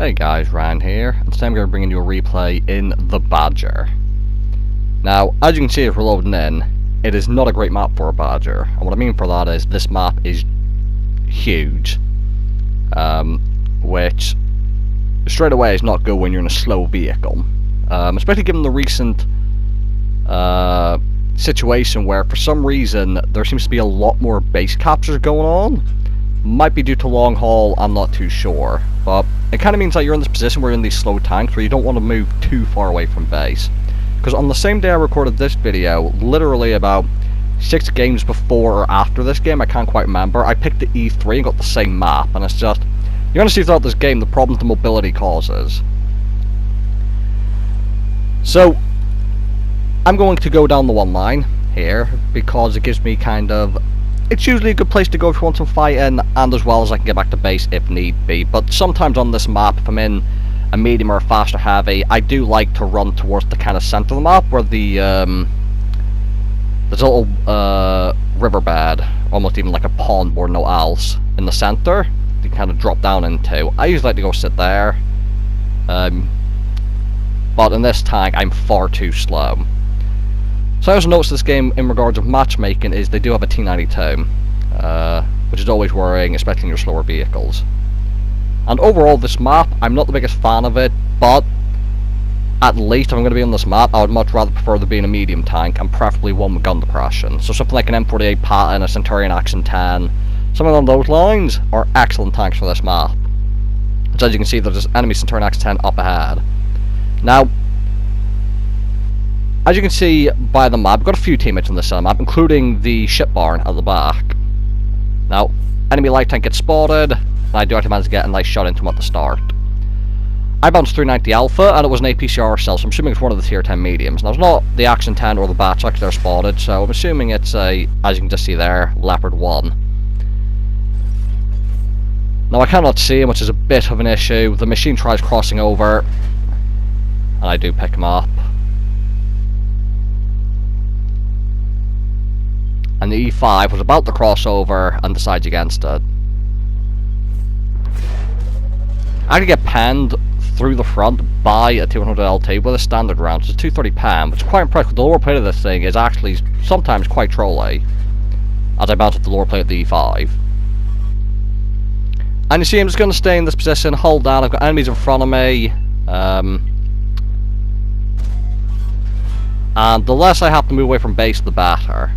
Hey guys, Ryan here, and today I'm going to bring you a replay in the Badger. Now, as you can see as we're loading in, it is not a great map for a Badger, and what I mean for that is this map is huge, which straight away is not good when you're in a slow vehicle, especially given the recent situation where for some reason there seems to be a lot more base captures going on. Might be due to long haul, I'm not too sure, but it kind of means that you're in this position where you're in these slow tanks where you don't want to move too far away from base. Because on the same day I recorded this video, literally about 6 games before or after this game, I can't quite remember, I picked the E3 and got the same map, and it's just, you're going to see throughout this game the problems the mobility causes. So, I'm going to go down the one line here, because it gives me kind of... It's usually a good place to go if you want some fighting, and as well as I can get back to base if need be. But sometimes on this map, if I'm in a medium or a fast or heavy, I do like to run towards the kind of center of the map where the there's a little riverbed, almost even like a pond more no else, in the center. You can kind of drop down into. I usually like to go sit there, but in this tank I'm far too slow. So I also noticed this game in regards of matchmaking is they do have a T92, which is always worrying, especially in your slower vehicles. And overall this map, I'm not the biggest fan of it, but at least if I'm going to be on this map, I would much rather prefer there being a medium tank, and preferably one with gun depression. So something like an M48 Patton, a Centurion Action 10, something along those lines are excellent tanks for this map. So as you can see, there's enemy Centurion Action 10 up ahead. Now, as you can see by the map, I've got a few teammates on this map, including the ship barn at the back. Now, enemy light tank gets spotted, and I do actually manage to get a nice shot into him at the start. I bounced 390 Alpha, and it was an APCR cell, so I'm assuming it's one of the tier 10 mediums. Now, it's not the Action 10 or the Batch, actually they're spotted, so I'm assuming it's a, as you can just see there, Leopard 1. Now, I cannot see him, which is a bit of an issue. The machine tries crossing over, and I do pick him up. And the E5 was about to cross over and decides against it. I could get penned through the front by a 200 LT with a standard round, which is 230 pen, which is quite impressive. The lower plate of this thing is actually sometimes quite trolly, as I bounce off the lower plate of the E5. And you see I'm just going to stay in this position, hold down, I've got enemies in front of me, and the less I have to move away from base, the better.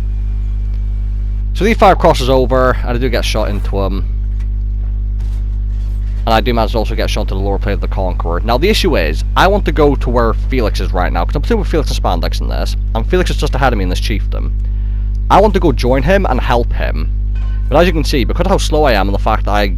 So the E5 crosses over, and I do get shot into him. And I do manage to also get shot into the lower plate of the Conqueror. Now the issue is, I want to go to where Felix is right now, because I'm playing with Felix and Spandex in this, and Felix is just ahead of me in this chiefdom. I want to go join him and help him. But as you can see, because of how slow I am and the fact that I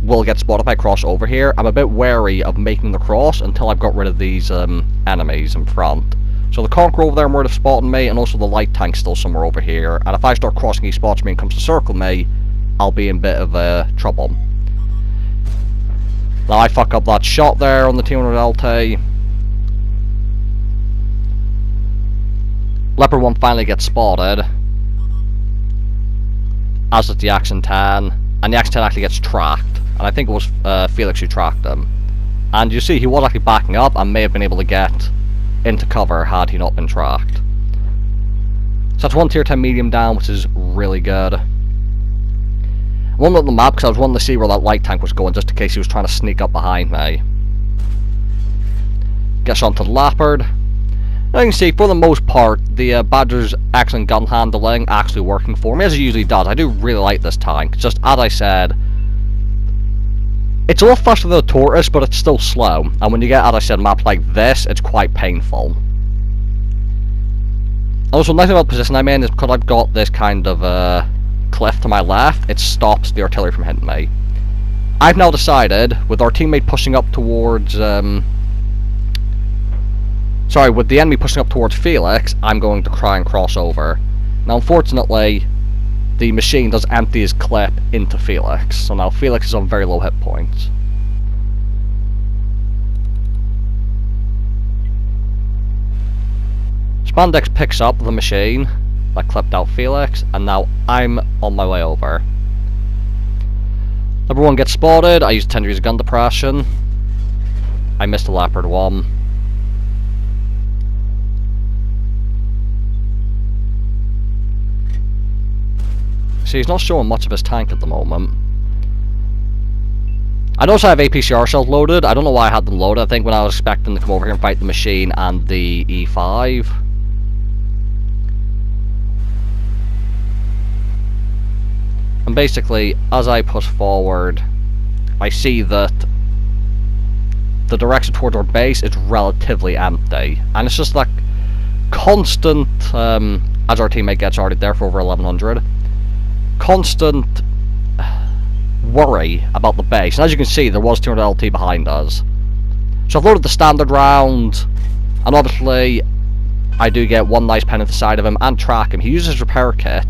will get spotted if I cross over here, I'm a bit wary of making the cross until I've got rid of these enemies in front. So the Conqueror over there might have spotted me, and also the light tank still somewhere over here, and if I start crossing, he spots me and comes to circle me, I'll be in a bit of trouble. Now I fuck up that shot there on the 200 LT. Leopard 1 finally gets spotted, as does the Action 10, and the Action 10 actually gets tracked, and I think it was Felix who tracked him. And you see, he was actually backing up and may have been able to get into cover had he not been tracked. So that's one tier 10 medium down, which is really good. I wanted on the map because I was wanting to see where that light tank was going, just in case he was trying to sneak up behind me. Gets onto the Leopard. Now you can see, for the most part, the Badger's excellent gun handling actually working for me, as it usually does. I do really like this tank. Just as I said, it's a lot faster than a Tortoise, but it's still slow. And when you get, as I said, maps like this, it's quite painful. Also, the nice thing about the position I'm in is because I've got this kind of cliff to my left, it stops the artillery from hitting me. I've now decided, with our teammate pushing up towards... sorry, with the enemy pushing up towards Felix, I'm going to try and cross over. Now, unfortunately, the machine does empty his clip into Felix, so now Felix is on very low hit points. Spandex picks up the machine that clipped out Felix, and now I'm on my way over. Number 1 gets spotted, I use 10 degrees of gun depression. I missed the Leopard one. See, he's not showing much of his tank at the moment. I noticed I have APCR shells loaded. I don't know why I had them loaded. I think when I was expecting to come over here and fight the machine and the E5. And basically, as I push forward, I see that the direction towards our base is relatively empty. And it's just like constant, as our teammate gets already there for over 1100, constant worry about the base. And as you can see, there was 200 LT behind us. So I've loaded the standard round, and obviously I do get one nice pen at the side of him and track him. He uses his repair kit.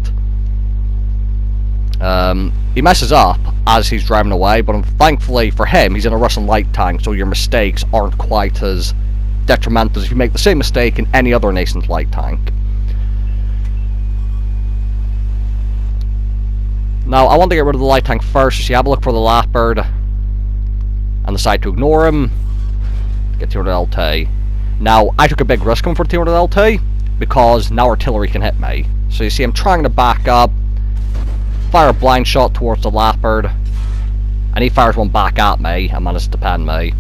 He messes up as he's driving away, but thankfully for him, he's in a Russian light tank, so your mistakes aren't quite as detrimental as if you make the same mistake in any other nation's light tank. Now, I want to get rid of the light tank first, so you have a look for the Leopard and decide to ignore him. Get 200 LT. Now, I took a big risk coming for 200 LT because now artillery can hit me. So you see, I'm trying to back up, fire a blind shot towards the Leopard, and he fires one back at me and manages to pen me.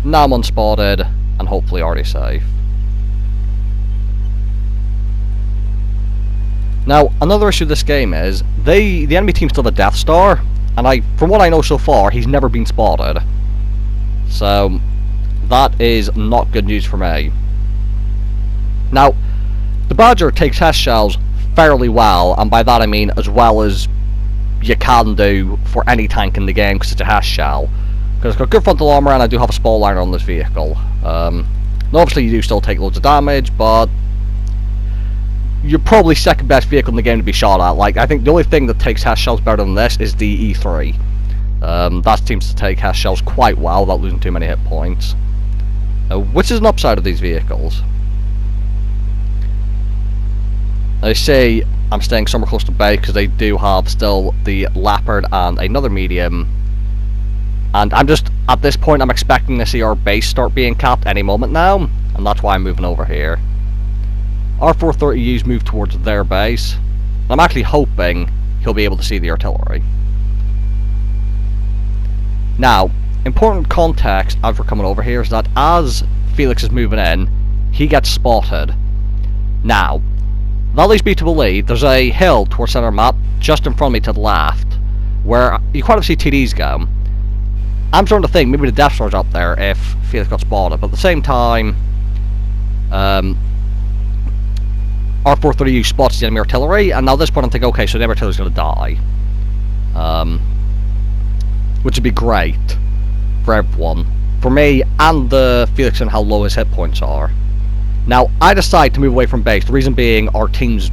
Now I'm unspotted and hopefully already safe. Now, another issue of this game is, the enemy team still have a Death Star, and from what I know so far, he's never been spotted. So, that is not good news for me. Now, the Badger takes test shells fairly well, and by that I mean as well as you can do for any tank in the game, because it's a Hess shell. Because it's got good frontal armor, and I do have a spall liner on this vehicle. Now obviously you do still take loads of damage, but you're probably second best vehicle in the game to be shot at. Like, I think the only thing that takes Hess shells better than this is the E3. That seems to take Hess shells quite well without losing too many hit points. Which is an upside of these vehicles. They say I'm staying somewhere close to base because they do have still the Leopard and another medium. And I'm just, at this point, I'm expecting to see our base start being capped any moment now. And that's why I'm moving over here. Our 430Us move towards their base. I'm actually hoping he'll be able to see the artillery. Now, important context as we're coming over here is that as Felix is moving in, he gets spotted. Now, that leads me to believe there's a hill towards center map just in front of me to the left, where you quite often see TDs go. I'm starting to think maybe the Death Star's up there if Felix got spotted, but at the same time, our 430U spots the enemy artillery, and now at this point I'm thinking, okay, so the enemy artillery's going to die. Which would be great for everyone. For me, and the Felix, and how low his hit points are. Now, I decide to move away from base, the reason being our team's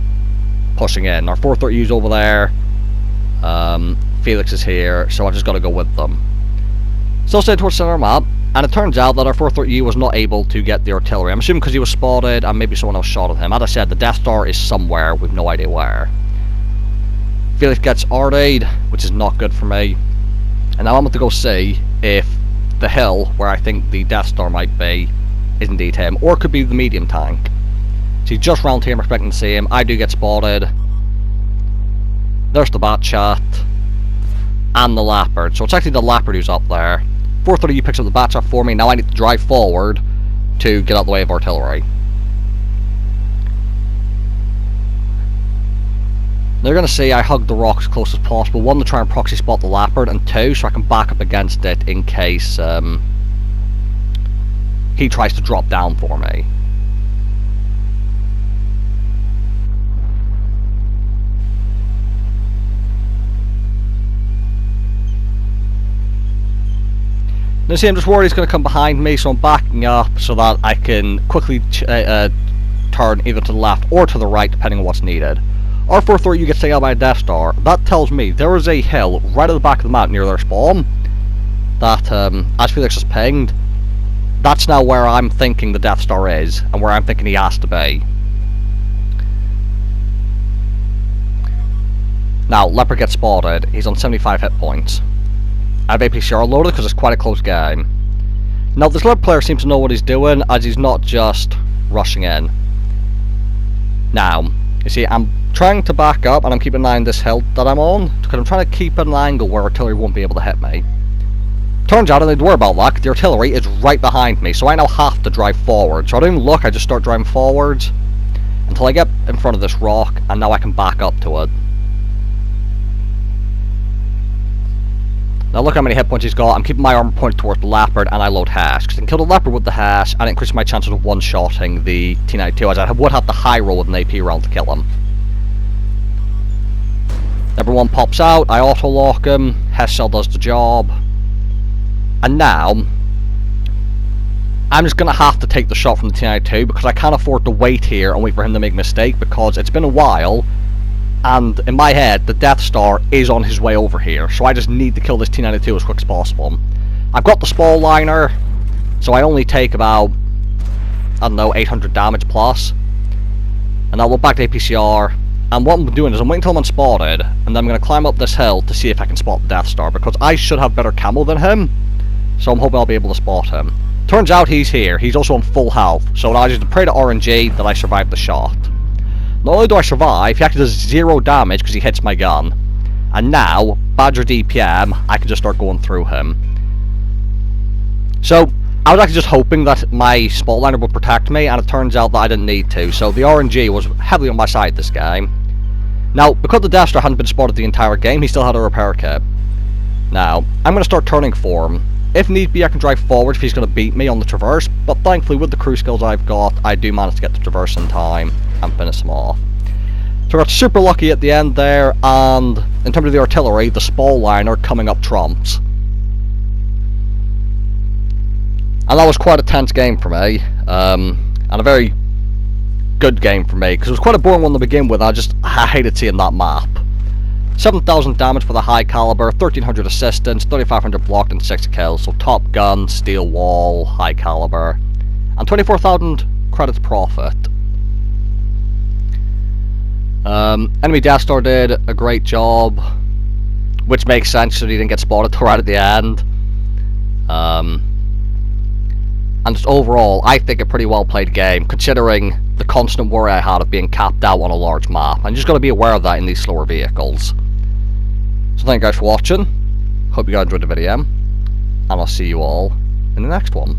pushing in. Our 430U's over there, Felix is here, so I just got to go with them. Still stay towards center map, and it turns out that our 430U was not able to get the artillery. I'm assuming because he was spotted and maybe someone else shot at him. As I said, the Death Star is somewhere, we've no idea where. Felix gets RD'd, which is not good for me. And now I'm going to go see if the hill, where I think the Death Star might be, is indeed him. Or it could be the medium tank. So he's just round here, I'm expecting to see him. I do get spotted. There's the Batchat. And the Leopard. So it's actually the Leopard who's up there. 430U picks up the Batchat for me. Now I need to drive forward to get out of the way of artillery. They're going to see I hug the rocks as close as possible. One, to try and proxy spot the Leopard, and two, so I can back up against it in case he tries to drop down for me. Now see, I'm just worried he's going to come behind me, so I'm backing up so that I can quickly turn either to the left or to the right, depending on what's needed. Our 430U gets taken out by a Death Star. That tells me there is a hill right at the back of the map near their spawn that, as Felix has pinged, that's now where I'm thinking the Death Star is, and where I'm thinking he has to be. Now, Leopard gets spotted. He's on 75 hit points. I have APCR loaded because it's quite a close game. Now this little player seems to know what he's doing, as he's not just rushing in. Now, you see, I'm trying to back up and I'm keeping an eye on this hill that I'm on, because I'm trying to keep an angle where artillery won't be able to hit me. Turns out I don't need to worry about that, the artillery is right behind me, so I now have to drive forward. So I don't even look, I just start driving forwards until I get in front of this rock, and now I can back up to it. Now look how many hit points he's got. I'm keeping my armor pointed towards the leopard, and I load hash, because I can kill the leopard with the hash and it increases my chances of one-shotting the T-92, as I would have to high roll with an AP round to kill him. Everyone pops out, I auto-lock him, Hess cell does the job. And now, I'm just going to have to take the shot from the T-92 because I can't afford to wait here and wait for him to make a mistake, because it's been a while, and in my head, the Death Star is on his way over here, so I just need to kill this T-92 as quick as possible. I've got the spall liner, so I only take about, I don't know, 800 damage plus. And I'll look back to APCR, and what I'm doing is I'm waiting until I'm unspotted, and then I'm going to climb up this hill to see if I can spot the Death Star, because I should have better camo than him, so I'm hoping I'll be able to spot him. Turns out he's here, he's also on full health, so I just pray to RNG that I survived the shot. Not only do I survive, he actually does 0 damage because he hits my gun. And now, Badger DPM, I can just start going through him. So, I was actually just hoping that my spotlighter would protect me, and it turns out that I didn't need to, so the RNG was heavily on my side this game. Now, because the Death Star hadn't been spotted the entire game, he still had a repair kit. Now, I'm going to start turning for him. If need be, I can drive forward if he's going to beat me on the traverse, but thankfully with the crew skills I've got, I do manage to get the traverse in time and finish him off. So I got super lucky at the end there, and in terms of the artillery, the spall liner coming up trumps. And that was quite a tense game for me, and a very good game for me, because it was quite a boring one to begin with. I hated seeing that map. 7,000 damage for the high caliber, 1,300 assistance, 3,500 blocked and 6 kills, so top gun, steel wall, high caliber, and 24,000 credits profit. Enemy Death Star did a great job, which makes sense so he didn't get spotted till right at the end. And just overall, I think a pretty well played game, considering the constant worry I had of being capped out on a large map. I'm just got to be aware of that in these slower vehicles. So thank you guys for watching, hope you guys enjoyed the video, and I'll see you all in the next one.